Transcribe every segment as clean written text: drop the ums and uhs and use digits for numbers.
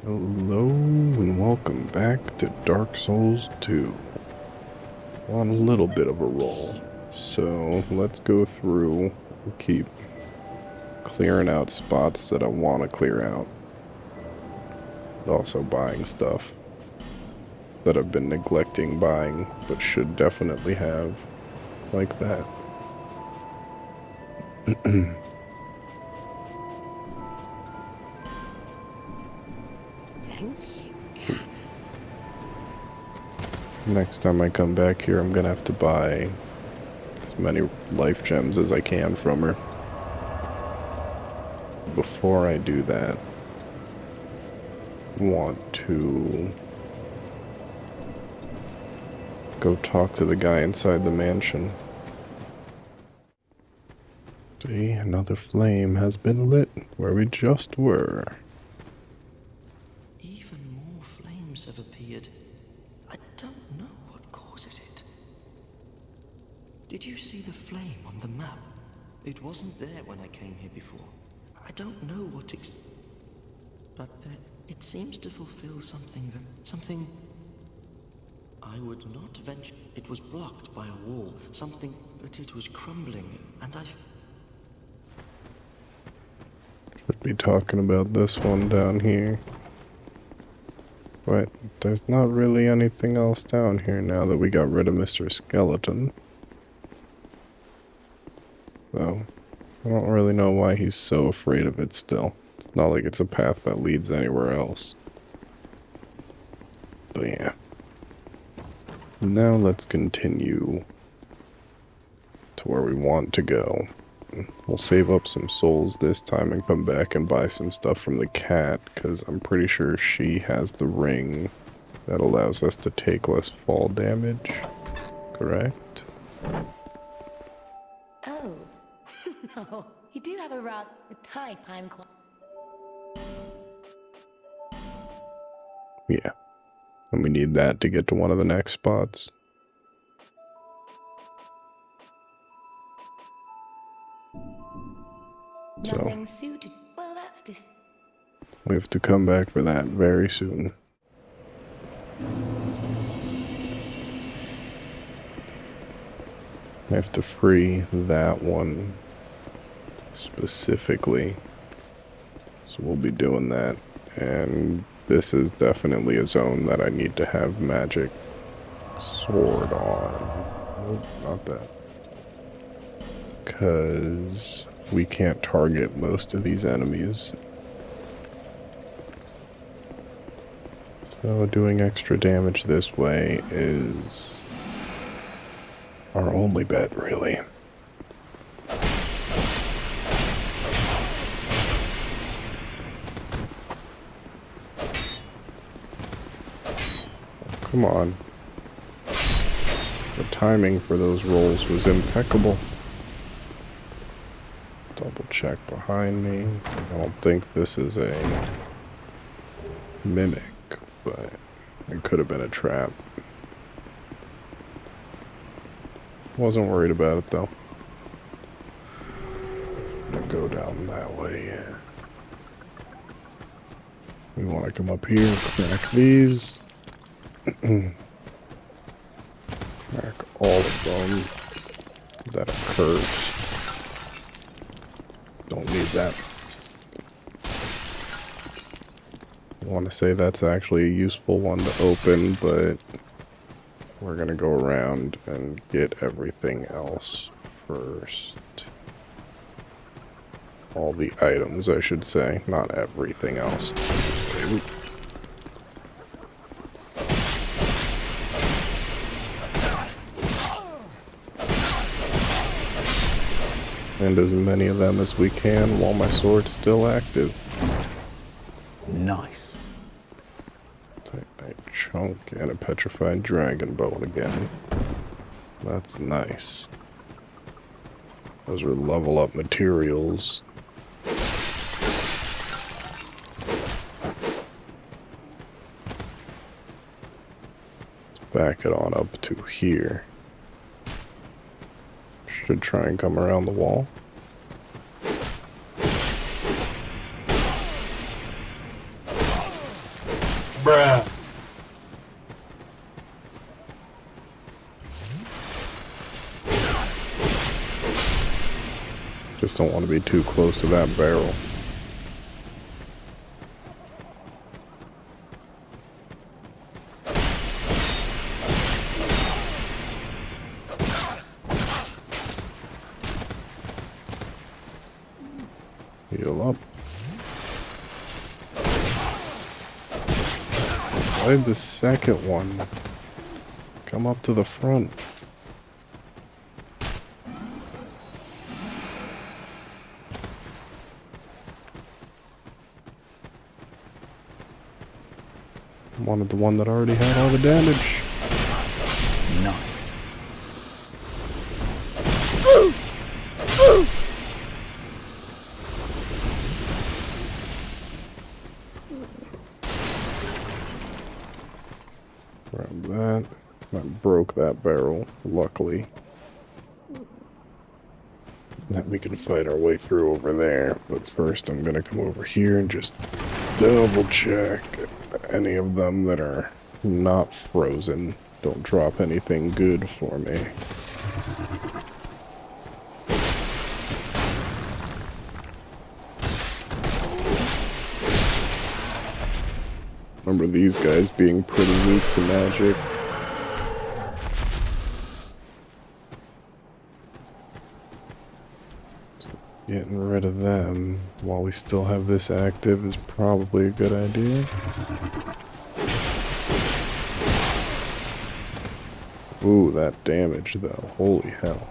Hello and welcome back to Dark Souls 2. We're on a little bit of a roll, so let's go through and keep clearing out spots that I want to clear out. And also buying stuff that I've been neglecting buying, but should definitely have, like that. Next time I come back here, I'm gonna have to buy as many life gems as I can from her. Before I do that, I want to go talk to the guy inside the mansion. See, another flame has been lit where we just were. Even more flames have appeared. I don't know what causes it. Did you see the flame on the map? It wasn't there when I came here before. I don't know what but it seems to fulfill something I would not venture. It was blocked by a wall, but it was crumbling, and Should be talking about this one down here. But there's not really anything else down here now that we got rid of Mr. Skeleton. So, I don't really know why he's so afraid of it still. It's not like it's a path that leads anywhere else. But yeah. Now let's continue to where we want to go. We'll save up some souls this time and come back and buy some stuff from the cat, because I'm pretty sure she has the ring that allows us to take less fall damage. Correct? Oh, no. You do have a rather type I'm quite... Yeah. And we need that to get to one of the next spots. Nothing suited. Well, that's just... We have to come back for that very soon. I have to free that one specifically. So we'll be doing that. And this is definitely a zone that I need to have magic sword on. Nope, not that. Because we can't target most of these enemies. So doing extra damage this way is our only bet, really. Come on. The timing for those rolls was impeccable. Double check behind me. I don't think this is a mimic, but it could have been a trap. Wasn't worried about it though. I'm gonna go down that way, yeah. We want to come up here, crack these. Crack all of them that are cursed. Don't need that. I want to say that's actually a useful one to open, but we're gonna go around and get everything else first. All the items, I should say, not everything else. And as many of them as we can while my sword's still active. Nice. Titanite chunk and a petrified dragon bone again. That's nice. Those are level up materials. Let's back it on up to here. Should try and come around the wall. Just don't want to be too close to that barrel. Heal up. Why did the second one come up to the front? Wanted the one that already had all the damage. Nice. Grab that. That broke that barrel, luckily. Then we can fight our way through over there. But first I'm gonna come over here and just double check any of them that are not frozen. Don't drop anything good for me. Remember these guys being pretty weak to magic. Getting rid of them while we still have this active is probably a good idea. Ooh, that damage though. Holy hell.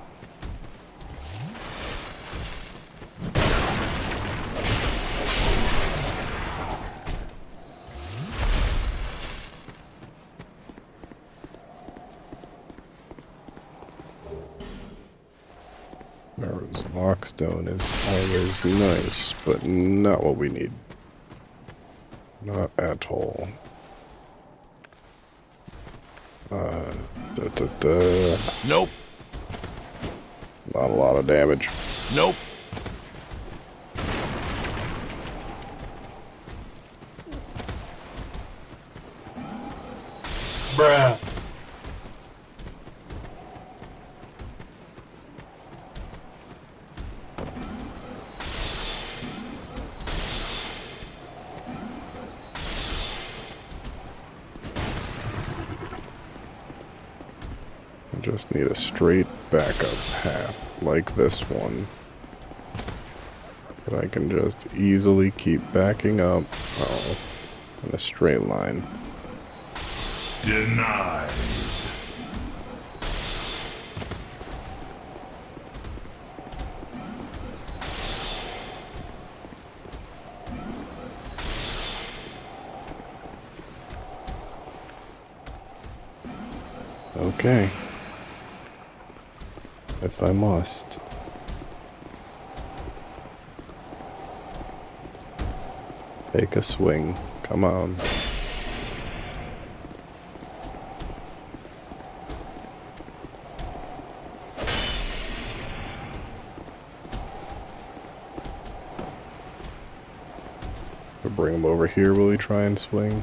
Marrow's Lockstone is always nice, but not what we need. Not at all. Nope. Not a lot of damage. Nope. Bruh. Just need a straight backup path like this one that I can just easily keep backing up in a straight line. Denied. Okay. If I must. Take a swing. Come on. We'll bring him over here. Will he try and swing?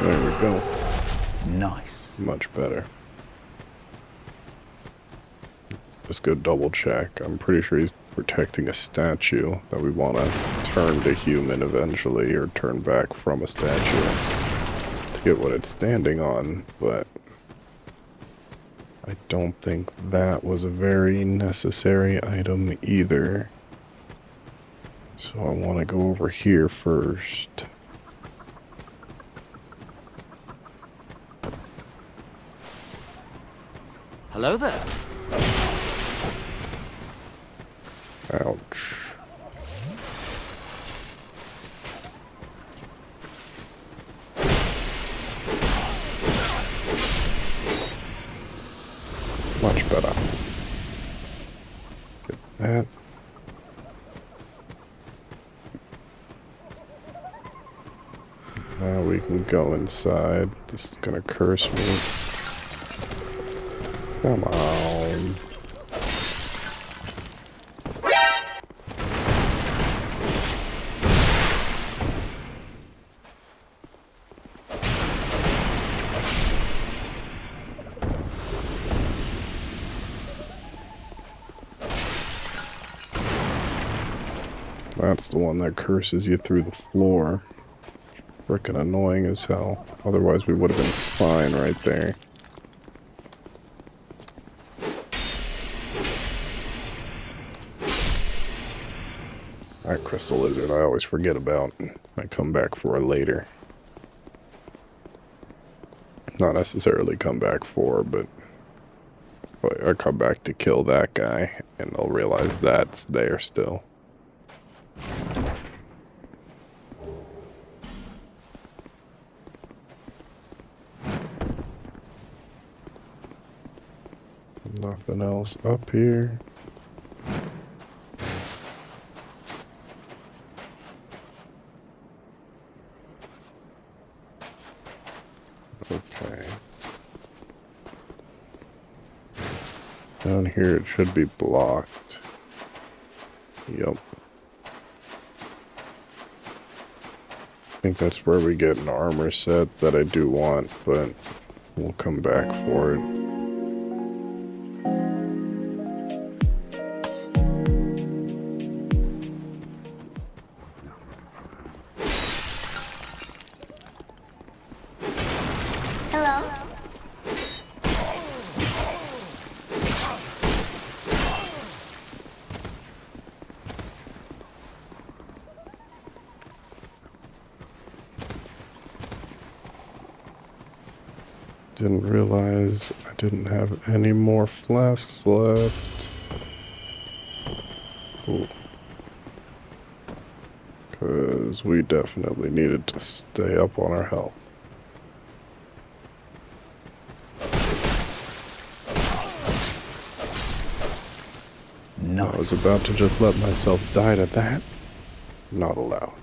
There we go. Nice. Much better. Just go double check. I'm pretty sure he's protecting a statue that we want to turn to human eventually, or turn back from a statue to get what it's standing on, but I don't think that was a very necessary item either. So I want to go over here first. Hello there. Ouch. Much better. Get that. Now we can go inside. This is gonna curse me. Come on. That's the one that curses you through the floor. Frickin' annoying as hell. Otherwise we would have been fine right there. That crystal lizard I always forget about. I come back for it later. Not necessarily come back for, but I come back to kill that guy, and I'll realize that's there still. Nothing else up here. Okay. Down here it should be blocked. Yup. I think that's where we get an armor set that I do want, but we'll come back for it. Hello? Didn't realize I didn't have any more flasks left. Because we definitely needed to stay up on our health. Nice. I was about to just let myself die to that. Not allowed.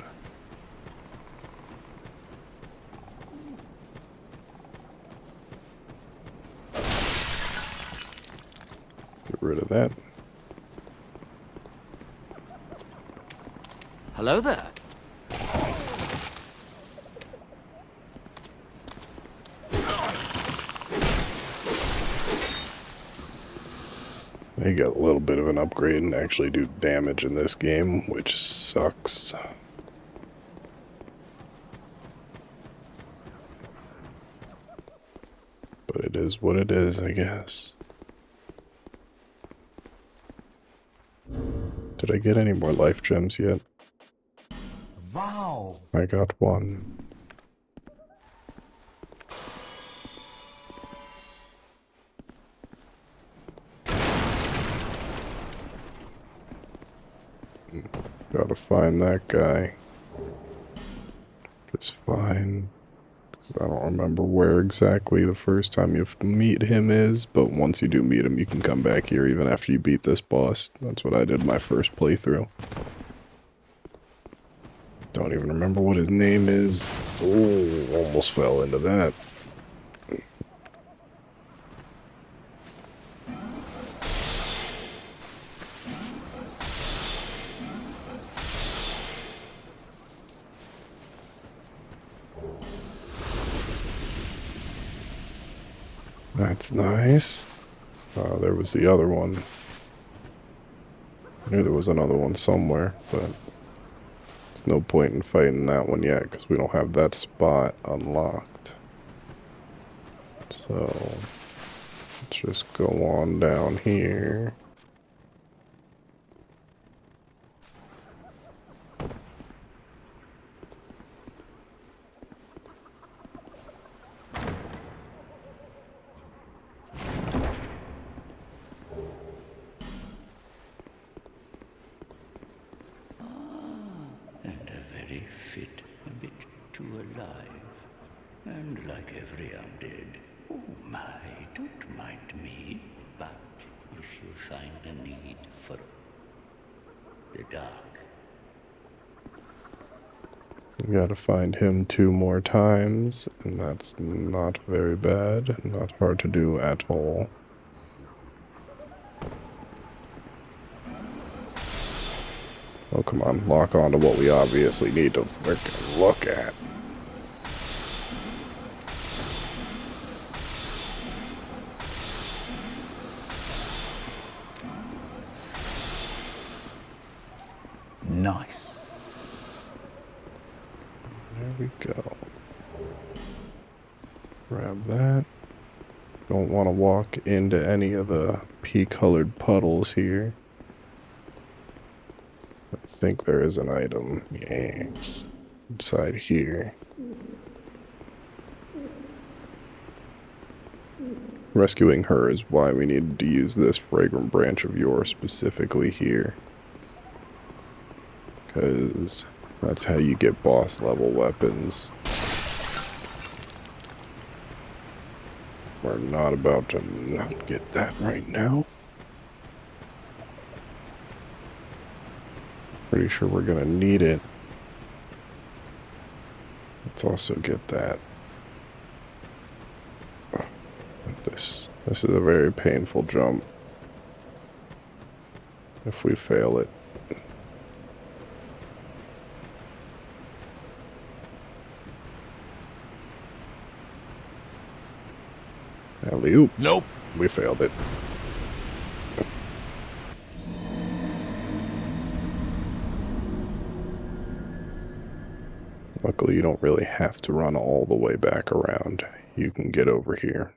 Get rid of that. Hello there. They got a little bit of an upgrade and actually do damage in this game, which sucks. But it is what it is, I guess. Did I get any more life gems yet? Wow. I got one. Gotta find that guy. Just fine. 'Cause I don't remember where exactly the first time you meet him is, but once you do meet him, you can come back here even after you beat this boss. That's what I did my first playthrough. Don't even remember what his name is. Oh, almost fell into that. That's nice. There was the other one. I knew there was another one somewhere, but there's no point in fighting that one yet because we don't have that spot unlocked. So let's just go on down here. And a very fit, a bit too alive. And like every undead. Oh my, don't mind me. But if you find a need for the dark, We gotta find him 2 more times, and that's not very bad, not hard to do at all. Oh, come on, lock on to what we obviously need to frickin' look at. Nice. There we go. Grab that. Don't want to walk into any of the pea-colored puddles here. I think there is an item, yeah, inside here. Rescuing her is why we needed to use this fragrant branch of yore specifically here. Because that's how you get boss level weapons. We're not about to not get that right now. Pretty sure we're gonna need it. Let's also get that. This is a very painful jump. If we fail it. Alley-oop. Nope. We failed it. Luckily, you don't really have to run all the way back around. You can get over here.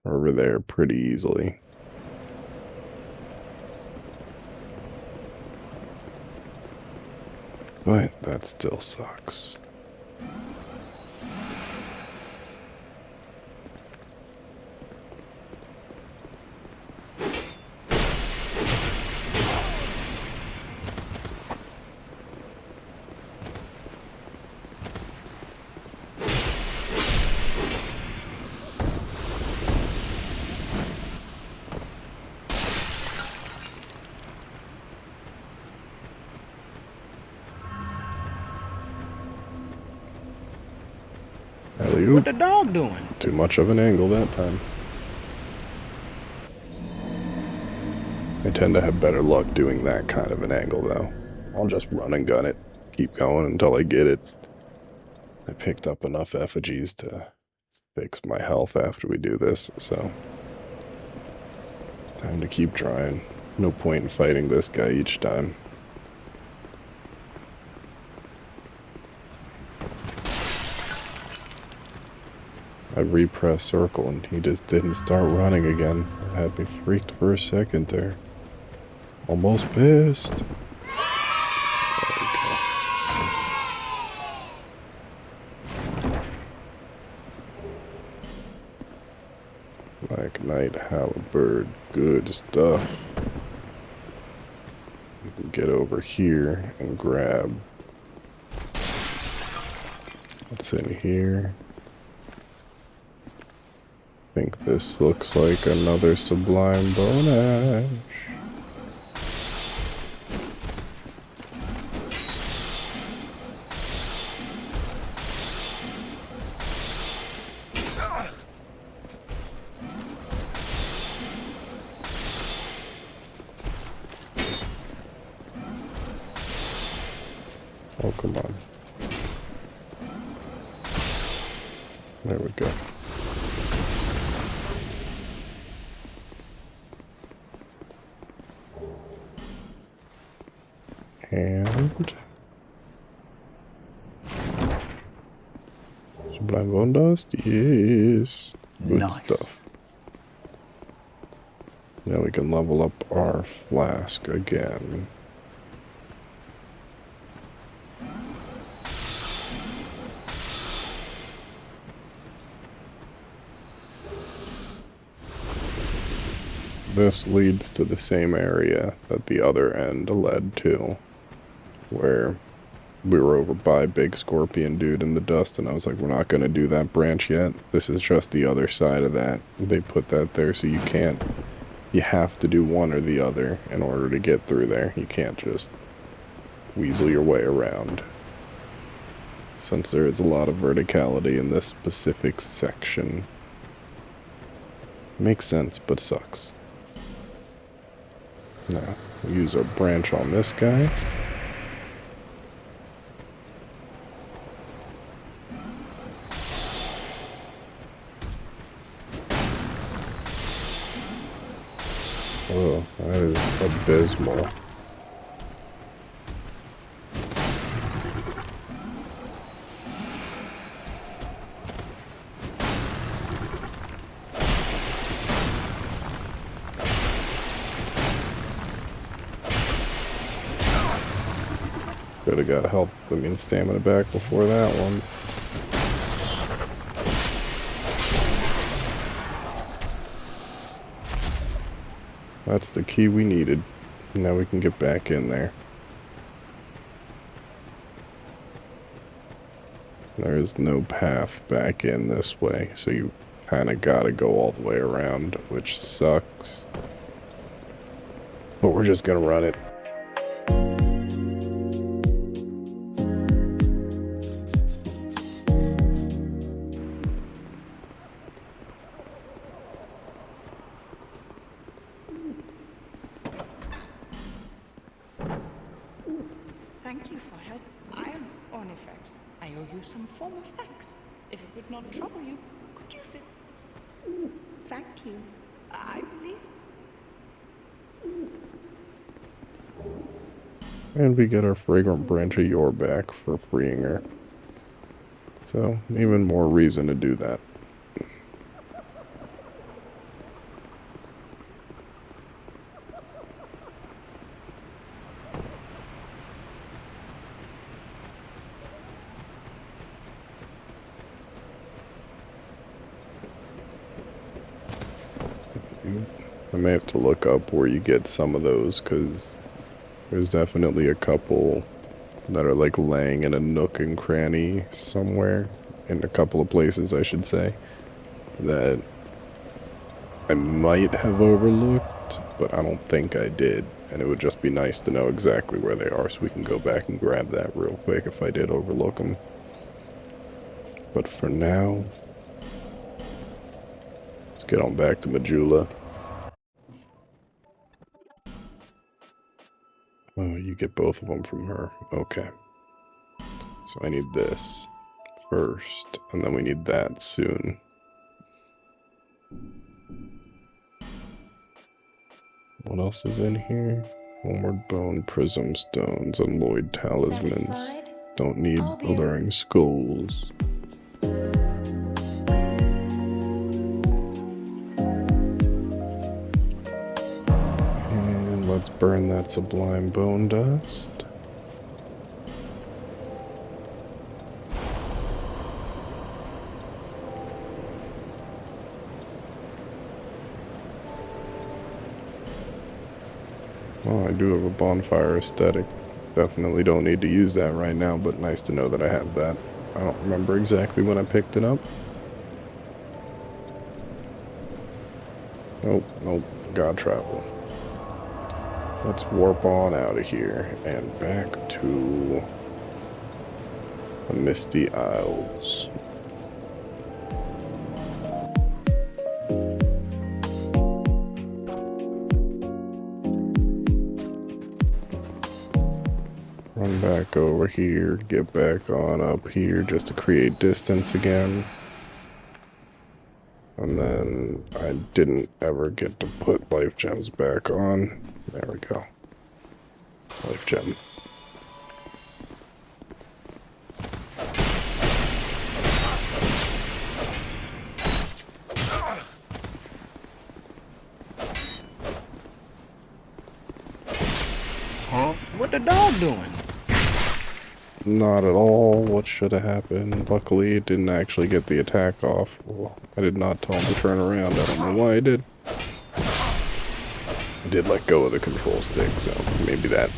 Over there pretty easily. But that still sucks. Alley-oop. What the dog doing? Too much of an angle that time. I tend to have better luck doing that kind of an angle, though. I'll just run and gun it. Keep going until I get it. I picked up enough effigies to fix my health after we do this, so... time to keep trying. No point in fighting this guy each time. I repressed circle and he just didn't start running again. It had me freaked for a second there. Almost pissed. There we go. Like Night Halberd, good stuff. You can get over here and grab what's in here. I think this looks like another Sublime Bone Ash. Oh, come on. There we go. And Sublime Bone Dust, yes, good Nice. stuff. Now we can level up our flask again. This leads to the same area that the other end led to, where we were over by Big Scorpion Dude in the dust, and I was like, we're not going to do that branch yet. This is just the other side of that. They put that there so you can't, you have to do one or the other in order to get through there. You can't just weasel your way around. Since there is a lot of verticality in this specific section. Makes sense, but sucks. Now, we'll use our branch on this guy. Oh, that is abysmal. Could have got health, stamina back before that one. That's the key we needed. Now we can get back in there. There is no path back in this way, so you kind of gotta go all the way around, which sucks. But we're just gonna run it. Thank you for help. I am Ornifex. I owe you some form of thanks. If it would not trouble you, could you fit? Thank you. I believe. And we get our fragrant branch of yore back for freeing her. So, even more reason to do that. I may have to look up where you get some of those, because there's definitely a couple that are like laying in a nook and cranny somewhere, in a couple of places I should say, that I might have overlooked, but I don't think I did, and it would just be nice to know exactly where they are so we can go back and grab that real quick if I did overlook them. But for now, let's get on back to Majula. Oh, you get both of them from her. Okay. So I need this first, and then we need that soon. What else is in here? Homeward Bone, Prism Stones, Unalloyed Talismans. Satisfied? Don't need I'll be alluring skulls. And let's burn that Sublime Bone Dust. Well, I do have a bonfire aesthetic. Definitely don't need to use that right now, but nice to know that I have that. I don't remember exactly when I picked it up. Nope, God travel. Let's warp on out of here and back to the Misty Isles. Run back over here, get back on up here just to create distance again. And then I didn't ever get to put life gems back on. There we go. Life gem. Huh? What the dog doing? Not at all what should have happened. Luckily, it didn't actually get the attack off. Well, I did not tell him to turn around. I don't know why I did. I did let go of the control stick, so maybe that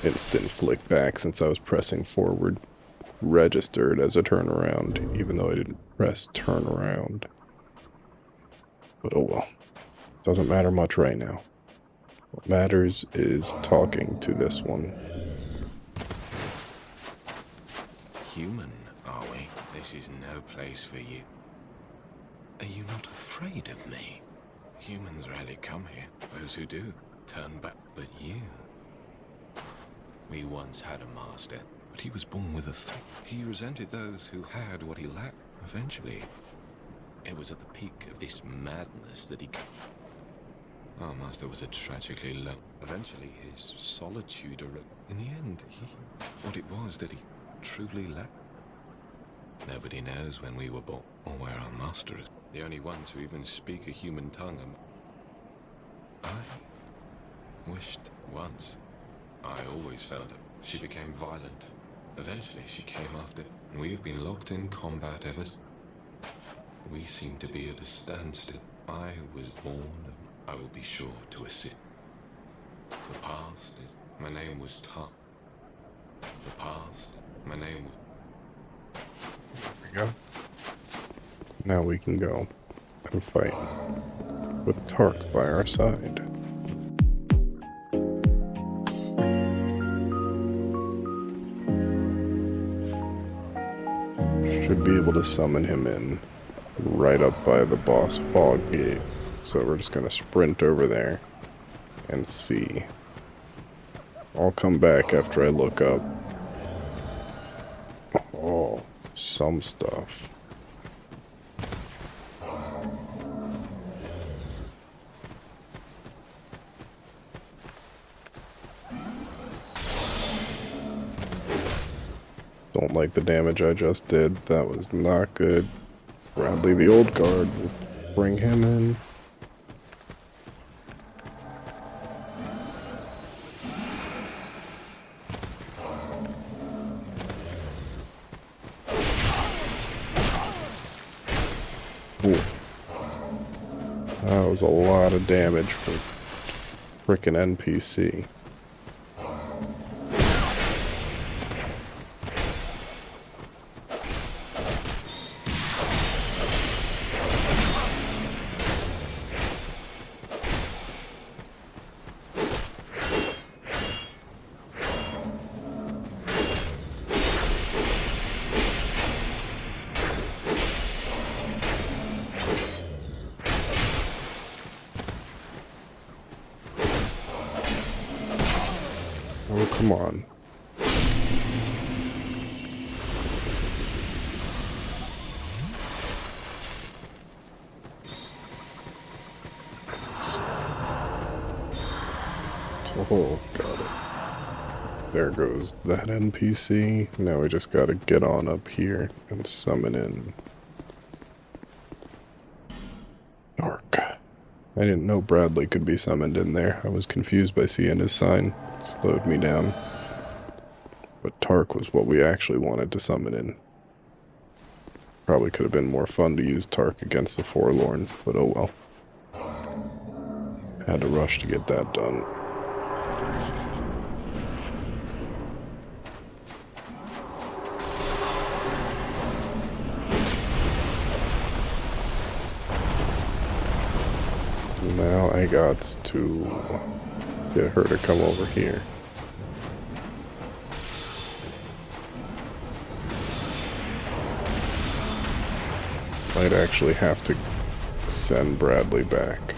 instant flick back since I was pressing forward registered as a turnaround, even though I didn't press turn around. But oh well. Doesn't matter much right now. What matters is talking to this one. Human, are we? This is no place for you. Are you not afraid of me? Humans rarely come here. Those who do turn back. But you... We once had a master, but he was born with a he resented those who had what he lacked. Eventually, it was at the peak of this madness that he... Our master was a tragically low... Eventually, his solitude... In the end, what it was that he truly lacked. Nobody knows when we were born, or where our master is. The only ones who even speak a human tongue I wished once. I always felt She became violent. Eventually, she came after, and we have been locked in combat ever since. We seem to be at a standstill. I was born, and I will be sure to assist. The past is... My name was Tark. The past, my name was... There we go. Now we can go and fight with Tark by our side. Should be able to summon him in right up by the boss fog gate. So we're just gonna sprint over there and see. I'll come back after I look up. Oh, some stuff. Don't like the damage I just did. That was not good. Bradley the old guard will bring him in. Ooh. That was a lot of damage for frickin' NPC. Oh, come on. Oh, got it. There goes that NPC. Now we just gotta get on up here and summon in Tark. I didn't know Bradley could be summoned in there. I was confused by seeing his sign. It slowed me down. But Tark was what we actually wanted to summon in. Probably could have been more fun to use Tark against the Forlorn, but oh well. Had to rush to get that done. Now I got to get her to come over here. Might actually have to send Bradley back.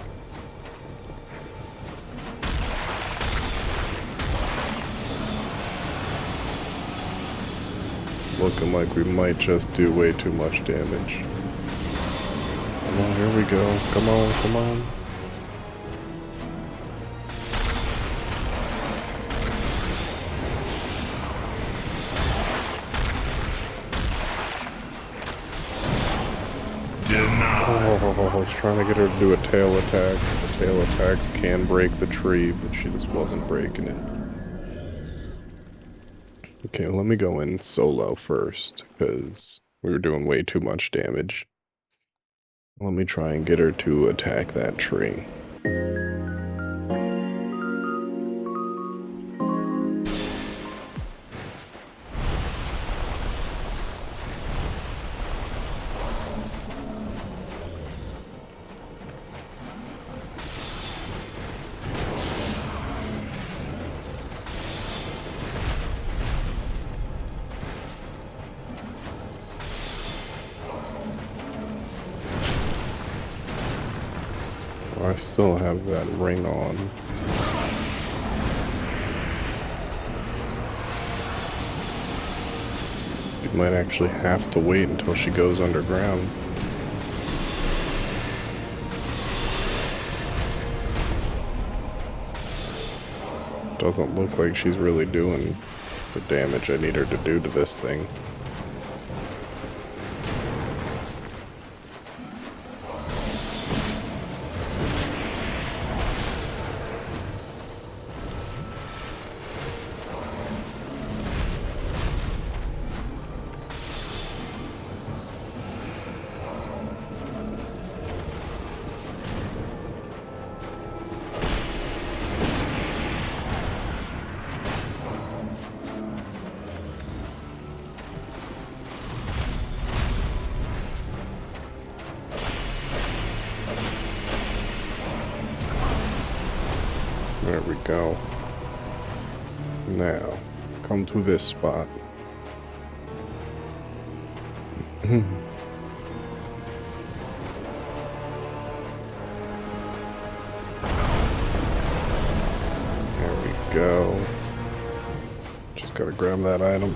It's looking like we might just do way too much damage. Come on, here we go. Come on, come on. Oh, I was trying to get her to do a tail attack. The tail attacks can break the tree, but she just wasn't breaking it. Okay, let me go in solo first, because we were doing way too much damage. Let me try and get her to attack that tree. I still have that ring on. You might actually have to wait until she goes underground. Doesn't look like she's really doing the damage I need her to do to this thing. There we go. Now, come to this spot. There we go. Just gotta grab that item.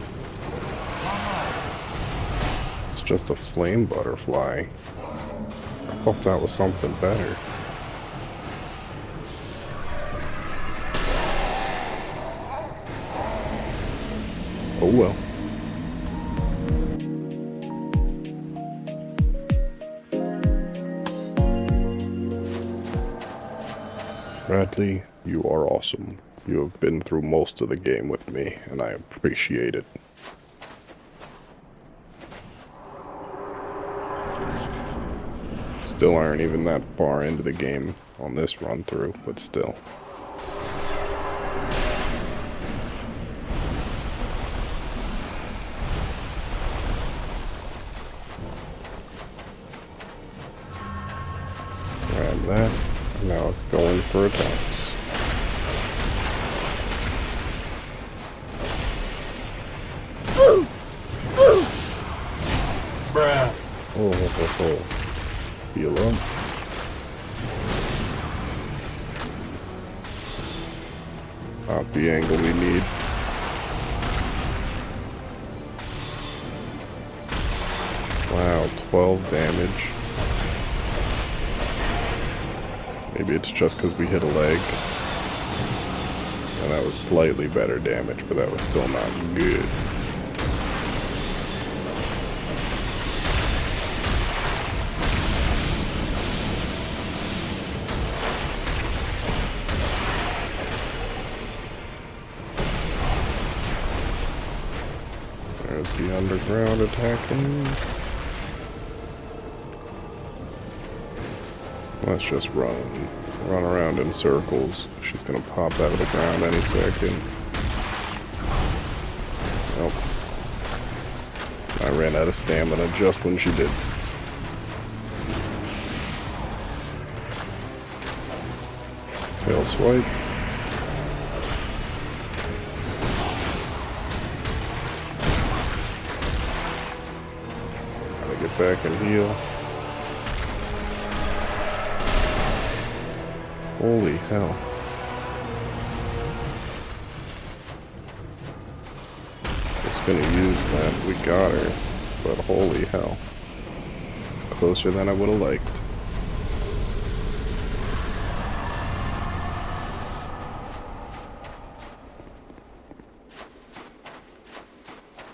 It's just a flame butterfly. I thought that was something better. Oh well. Bradley, you are awesome. You have been through most of the game with me, and I appreciate it. Still aren't even that far into the game on this run through, but still. Grab that. Now it's going for attacks. Bruh. Oh. Heal up. Not the angle we need. Wow, 12 damage. Maybe it's just because we hit a leg. And that was slightly better damage, but that was still not good. There's the underground attacking. Let's just run around in circles. She's gonna pop out of the ground any second. Nope. I ran out of stamina just when she did. Tail swipe. Gotta get back and heal. Holy hell. Just gonna use that. We got her. But holy hell. It's closer than I would have liked.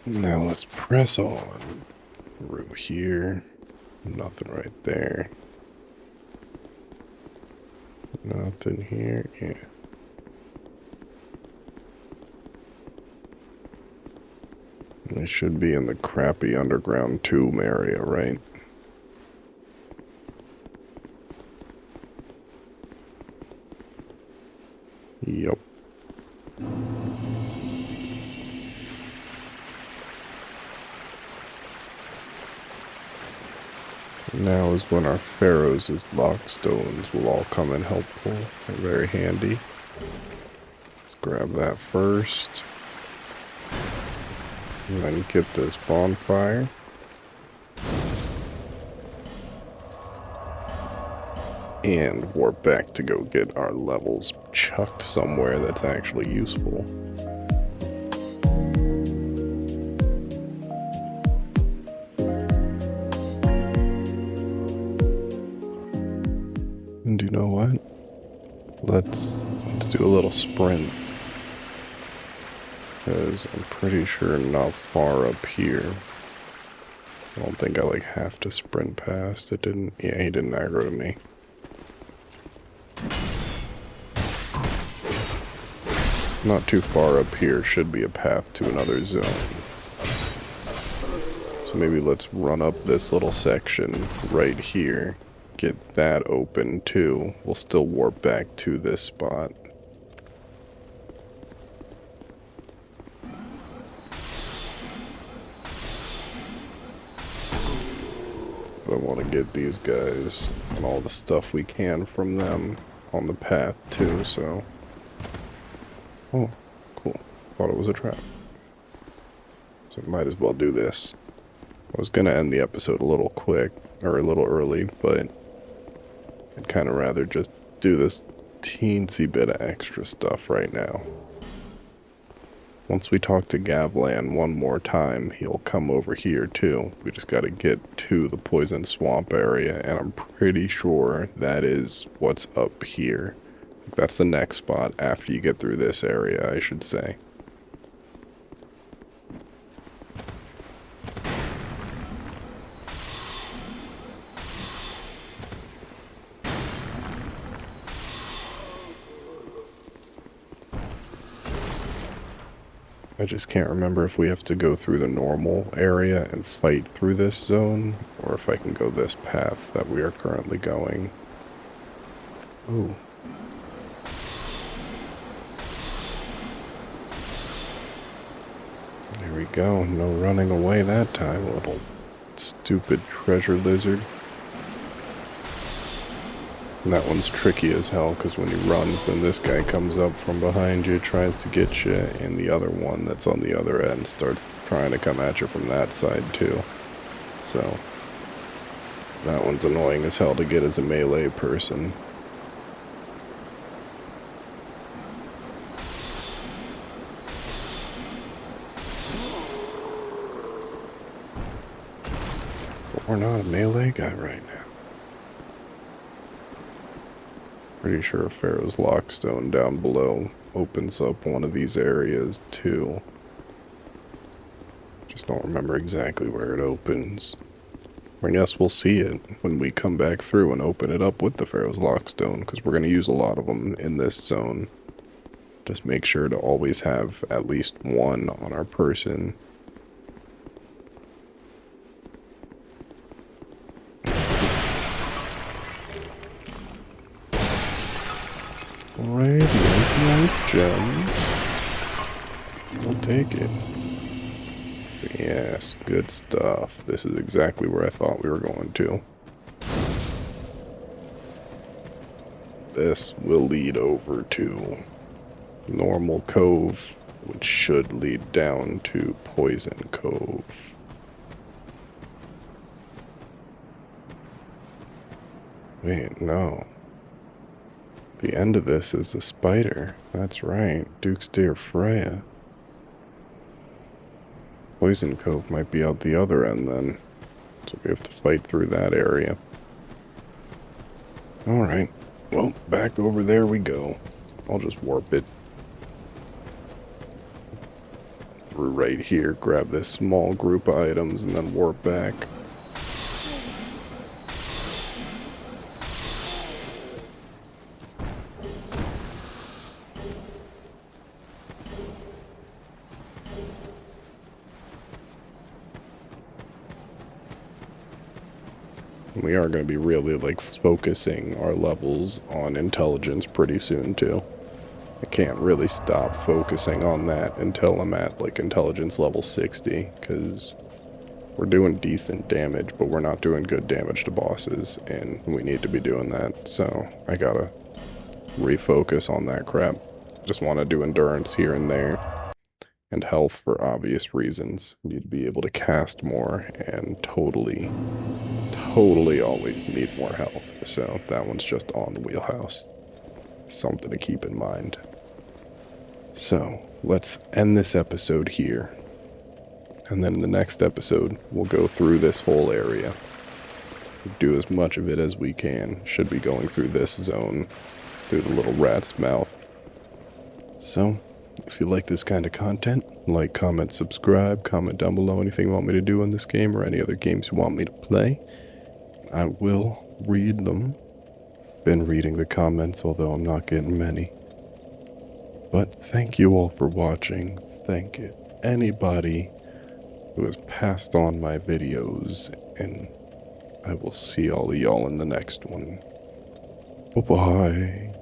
Now let's press on. Through here. Nothing right there. Nothing here, yeah. They should be in the crappy underground tomb area, right? Yup. Now is when our pharaohs' lockstones will all come in helpful. They're very handy. Let's grab that first. And then get this bonfire. And we're back to go get our levels chucked somewhere that's actually useful. And you know what? Let's do a little sprint. Because I'm pretty sure not far up here. I don't think I have to sprint past. It didn't, yeah, he didn't aggro to me. Not too far up here should be a path to another zone. So maybe let's run up this little section right here. Get that open too. We'll still warp back to this spot. But I want to get these guys and all the stuff we can from them on the path too, so Oh, cool. Thought it was a trap. So might as well do this. I was gonna end the episode a little quick, or a little early, but I'd kind of rather just do this teensy bit of extra stuff right now. Once we talk to Gavlan one more time, he'll come over here too. We just gotta get to the poison swamp area, and I'm pretty sure that is what's up here. That's the next spot after you get through this area, I should say. I just can't remember if we have to go through the normal area and fight through this zone, or if I can go this path that we are currently going. Ooh. There we go. No running away that time, little stupid treasure lizard. And that one's tricky as hell, because when he runs, then this guy comes up from behind you, tries to get you, and the other one that's on the other end starts trying to come at you from that side too. So, that one's annoying as hell to get as a melee person. But we're not a melee guy right now. Pretty sure Pharaoh's Lockstone down below opens up one of these areas too. Just don't remember exactly where it opens. I guess we'll see it when we come back through and open it up with the Pharaoh's Lockstone, because we're going to use a lot of them in this zone. Just make sure to always have at least one on our person. Radiant life gem. We'll take it. Yes, good stuff. This is exactly where I thought we were going to. This will lead over to Normal Cove, which should lead down to Poison Cove. Wait, no. The end of this is the spider. That's right, Duke's dear Freya. Poison Cove might be out the other end then. So we have to fight through that area. Alright, well, back over there we go. I'll just warp it. We're right here, grab this small group of items, and then warp back. We are going to be really, like, focusing our levels on intelligence pretty soon, too. I can't really stop focusing on that until I'm at, like, intelligence level 60, because we're doing decent damage, but we're not doing good damage to bosses, and we need to be doing that, so I gotta refocus on that crap. Just want to do endurance here and there. And health for obvious reasons. Need to be able to cast more, and totally always need more health. So that one's just on the wheelhouse. Something to keep in mind. So let's end this episode here. And then in the next episode, we'll go through this whole area. Do as much of it as we can. Should be going through this zone, through the little rat's mouth. So, if you like this kind of content, like, comment, subscribe, comment down below anything you want me to do in this game or any other games you want me to play. I will read them. Been reading the comments, although I'm not getting many. But thank you all for watching. Thank you, anybody who has passed on my videos, and I will see all of y'all in the next one. Bye-bye.